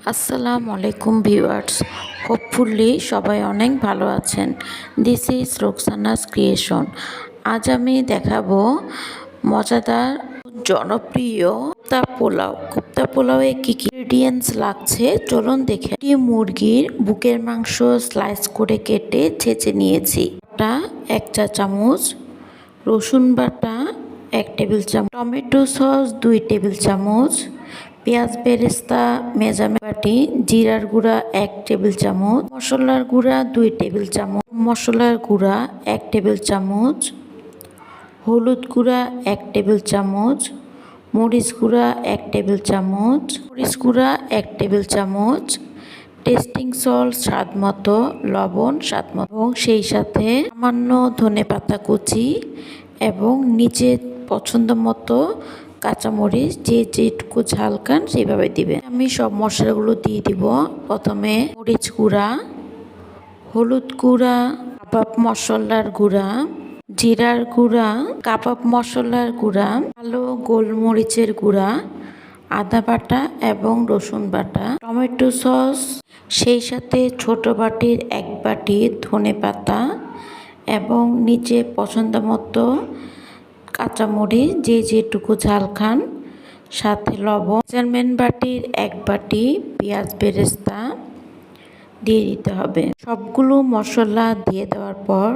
আসসালামু আলাইকুম viewers, hopefully সবাই অনেক ভালো আছেন। This is Roksana's creation. আজ আমি দেখাবো মজাদার জনপ্রিয় কোপ্তা পোলাওয়ে কী কী ইনগ্রিডিয়েন্টস লাগছে চলুন দেখে। মুরগির বুকের মাংস স্লাইস করে কেটে ছেঁচে নিয়েছি। বাটা 1 চা চামচ, রসুন বাটা 1 টেবিল চামচ, টমেটো সস 2 টেবিল চামচ, পেঁয়াজ বেরেস্তা মেজারমেন্ট বাটি, জিরার গুঁড়া 1 টেবিল চামচ, মশলার গুঁড়া 2 টেবিল চামচ, মশলার গুঁড়া 1 টেবিল চামচ, হলুদ গুঁড়া 1 টেবিল চামচ, মরিচ গুঁড়া 1 টেবিল চামচ, মরিচ গুঁড়া 1 টেবিল চামচ, টেস্টিং সল্ট স্বাদ মতো, লবণ স্বাদ মতো এবং সেই সাথে সামান্য ধনেপাতা কুচি এবং নিচে পছন্দ মতো কাঁচামরিচ, যে যেটুকু ঝাল খান সেইভাবে দিবেন। আমি সব মশলাগুলো দিয়ে দিব। প্রথমে মরিচ গুঁড়া, হলুদ গুঁড়া, কাবাব মশলার গুঁড়া, জিরার গুঁড়া, কাবাব মশলার গুঁড়া, কালো গোলমরিচের গুঁড়া, আদা বাটা এবং রসুন বাটা, টমেটো সস, সেই সাথে ছোট বাটির 1 বাটি ধনেপাতা এবং নিচে পছন্দ মতো কাঁচামরিচ, যে যেটুকু ঝাল খান, সাথে লবণ, মেজারমেন্ট বাটির 1 বাটি পেঁয়াজ বেরেস্তা দিয়ে দিতে হবে। সবগুলো মশলা দিয়ে দেওয়ার পর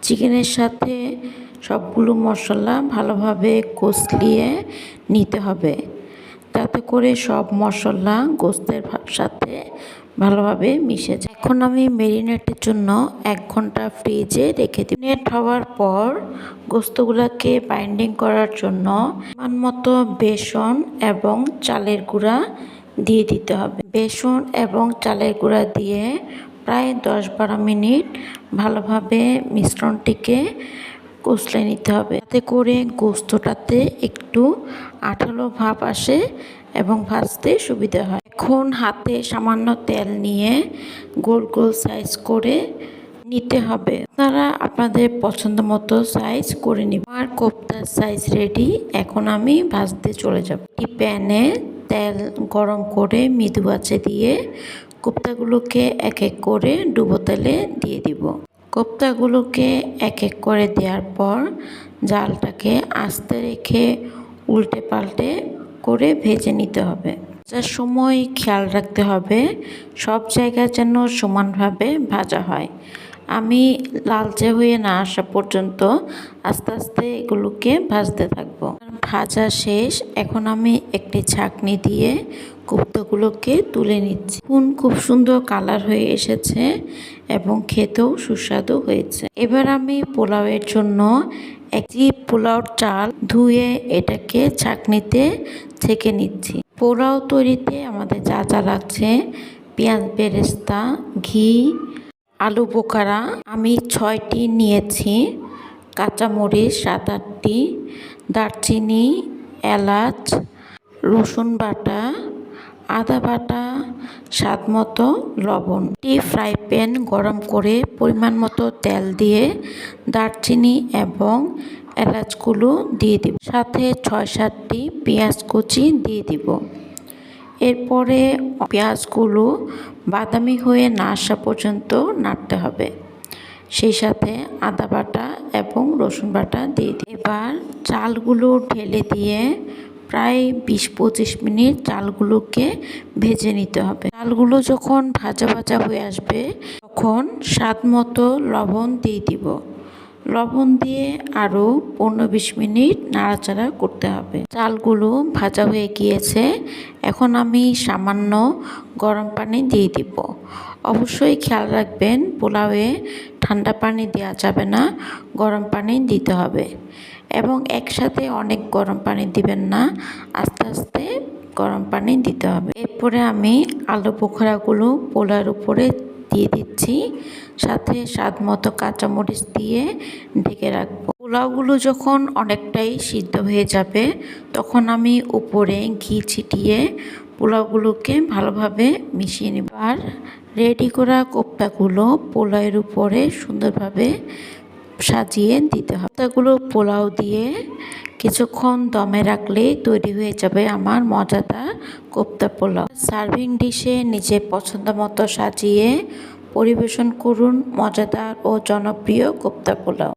চিকেনের সাথে সবগুলো মশলা ভালোভাবে কষলিয়ে নিতে হবে, যাতে করে সব মশলা গোস্তের সাথে ভালোভাবে মিশে যায়। এখন আমি ম্যারিনেটের জন্য 1 ঘন্টা ফ্রিজে রেখে দিই। ম্যারিনেট হওয়ার পর গোস্তগুলোকে বাইন্ডিং করার জন্য পরিমাণ মতো বেসন এবং চালের গুঁড়া দিয়ে দিতে হবে। বেসন এবং চালের গুঁড়া দিয়ে প্রায় 10-12 মিনিট ভালোভাবে মিশ্রণটিকে কষলে নিতে হবে, যাতে করে গোস্তটাতে একটু আঠালো ভাব আসে এবং ভাজতে সুবিধা হয়। এখন হাতে সামান্য তেল নিয়ে গোল গোল সাইজ করে নিতে হবে। আপনারা আপনাদের পছন্দ মতো সাইজ করে নিন। আমার কোপ্তার সাইজ রেডি। এখন আমি ভাজতে চলে যাব। একটি প্যানে তেল গরম করে মৃদু আঁচে দিয়ে কোপ্তাগুলোকে এক এক করে ডুবো তেলে দিয়ে দিব। কোপ্তাগুলোকে এক এক করে দেওয়ার পর জালটাকে আস্তে রেখে উল্টে পাল্টে করে ভেজে নিতে হবে। ভাজার সময় খেয়াল রাখতে হবে সব জায়গায় যেন সমানভাবে ভাজা হয়। আমি লালচে হয়ে না আসা পর্যন্ত আস্তে আস্তে এগুলোকে ভাজতে থাকবো। ভাজা শেষ। এখন আমি একটি ছাঁকনি দিয়ে কোপ্তাগুলোকে তুলে নিচ্ছি। খুব সুন্দর কালার হয়ে এসেছে এবং খেতেও সুস্বাদু হয়েছে। এবার আমি পোলাওয়ের জন্য একটি পোলাওর চাল ধুয়ে এটাকে ছাঁকনিতে ছেঁকে নিচ্ছি। পোলাও তৈরিতে আমাদের যা যা লাগছে: পেঁয়াজ বেরেস্তা, ঘি, আলু বোখারা আমি 6টি নিয়েছি, কাঁচামরিচ 7-8টি, দারচিনি, এলাচ, রসুন বাটা, আদা বাটা, স্বাদ মতো লবণ। একটি ফ্রাই প্যান গরম করে পরিমাণ মতো তেল দিয়ে দারচিনি এবং এলাচগুলো দিয়ে দিব, সাথে 6-7টি পেঁয়াজ কুচি দিয়ে দিব। এরপরে পেঁয়াজগুলো বাদামি হয়ে না আসা পর্যন্ত নাড়তে হবে, সেই সাথে আদা বাটা এবং রসুন বাটা দিয়ে দিই। এবার চালগুলো ঢেলে দিয়ে প্রায় 20-25 মিনিট চালগুলোকে ভেজে নিতে হবে। চালগুলো যখন ভাজা ভাজা হয়ে আসবে তখন স্বাদ মতো লবণ দিয়ে দিব। লবণ দিয়ে আরও 15-20 মিনিট নাড়াচাড়া করতে হবে। চালগুলো ভাজা হয়ে গিয়েছে। এখন আমি সামান্য গরম পানি দিয়ে দিব। অবশ্যই খেয়াল রাখবেন পোলাওয়ে ঠান্ডা পানি দেওয়া যাবে না, গরম পানি দিতে হবে এবং একসাথে অনেক গরম পানি দিবেন না, আস্তে আস্তে গরম পানি দিতে হবে। এরপরে আমি আলু বোখরাগুলো পোলাওর উপরে দিয়ে দিচ্ছি, সাথে স্বাদ মতো কাঁচামরিচ দিয়ে ঢেকে রাখবো। পোলাওগুলো যখন অনেকটাই সিদ্ধ হয়ে যাবে তখন আমি উপরে ঘি ছিটিয়ে পোলাওগুলোকে ভালোভাবে মিশিয়ে নেব। আর রেডি করা কোপ্তাগুলো পোলাওয়ের উপরে সুন্দরভাবে সাজিয়ে দিতে হবে। কোপ্তাগুলো পোলাও দিয়ে কিছুক্ষণ দমে রাখলেই তৈরি হয়ে যাবে আমার মজাদার কোপ্তা পোলাও। সার্ভিং ডিশে নিজের পছন্দ মতো সাজিয়ে পরিবেশন করুন মজাদার ও জনপ্রিয় কোপ্তা পোলাও।